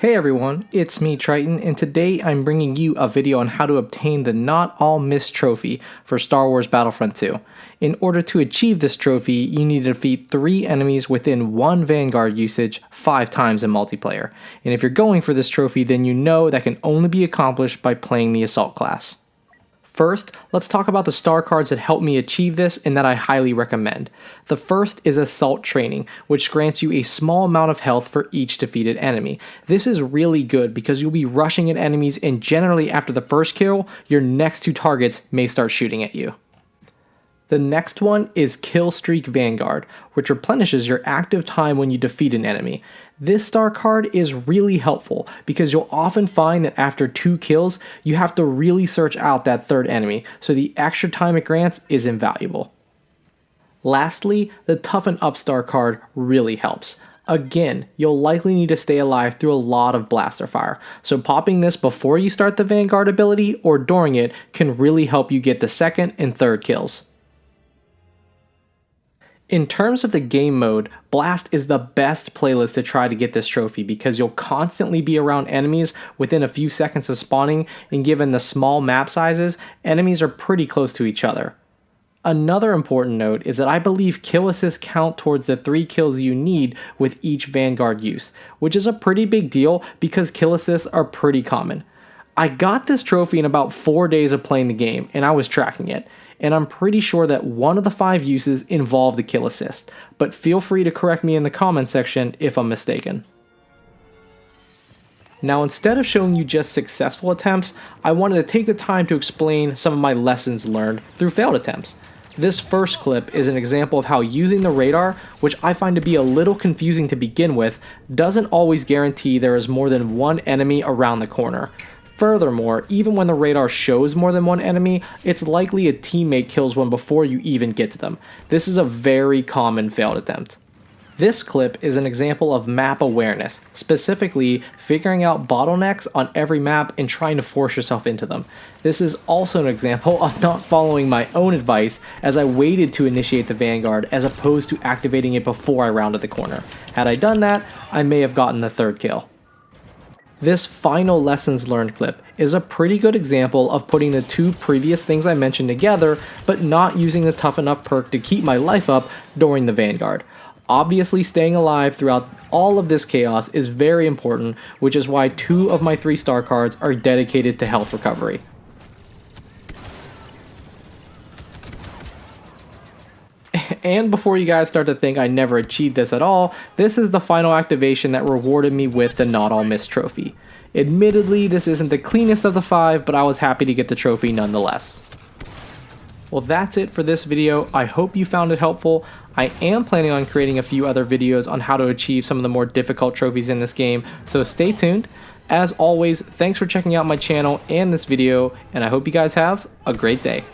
Hey everyone, it's me Triton, and today I'm bringing you a video on how to obtain the Not All Missed trophy for Star Wars Battlefront 2. In order to achieve this trophy, you need to defeat 3 enemies within 1 Vanguard usage 5 times in multiplayer. And if you're going for this trophy, then you know that can only be accomplished by playing the Assault class. First, let's talk about the star cards that help me achieve this and that I highly recommend. The first is Assault Training, which grants you a small amount of health for each defeated enemy. This is really good because you'll be rushing at enemies, and generally after the first kill, your next 2 targets may start shooting at you. The next one is Kill Streak Vanguard, which replenishes your active time when you defeat an enemy. This star card is really helpful because you'll often find that after 2 kills, you have to really search out that 3rd enemy, so the extra time it grants is invaluable. Lastly, the Toughen Up star card really helps. Again, you'll likely need to stay alive through a lot of blaster fire, so popping this before you start the Vanguard ability or during it can really help you get the 2nd and 3rd kills. In terms of the game mode, Blast is the best playlist to try to get this trophy because you'll constantly be around enemies within a few seconds of spawning, and given the small map sizes, enemies are pretty close to each other. Another important note is that I believe kill assists count towards the 3 kills you need with each Vanguard use, which is a pretty big deal because kill assists are pretty common. I got this trophy in about 4 days of playing the game, and I was tracking it, and I'm pretty sure that one of the 5 uses involved a kill assist, but feel free to correct me in the comment section if I'm mistaken. Now, instead of showing you just successful attempts, I wanted to take the time to explain some of my lessons learned through failed attempts. This first clip is an example of how using the radar, which I find to be a little confusing to begin with, doesn't always guarantee there is more than 1 enemy around the corner. Furthermore, even when the radar shows more than 1 enemy, it's likely a teammate kills one before you even get to them. This is a very common failed attempt. This clip is an example of map awareness, specifically figuring out bottlenecks on every map and trying to force yourself into them. This is also an example of not following my own advice, as I waited to initiate the Vanguard as opposed to activating it before I rounded the corner. Had I done that, I may have gotten the 3rd kill. This final lessons learned clip is a pretty good example of putting the 2 previous things I mentioned together, but not using the Toughen Up perk to keep my life up during the Vanguard. Obviously, staying alive throughout all of this chaos is very important, which is why 2 of my 3 star cards are dedicated to health recovery. And before you guys start to think I never achieved this at all, this is the final activation that rewarded me with the Not All Missed trophy. Admittedly, this isn't the cleanest of the 5, but I was happy to get the trophy nonetheless. Well, that's it for this video. I hope you found it helpful. I am planning on creating a few other videos on how to achieve some of the more difficult trophies in this game, so stay tuned. As always, thanks for checking out my channel and this video, and I hope you guys have a great day.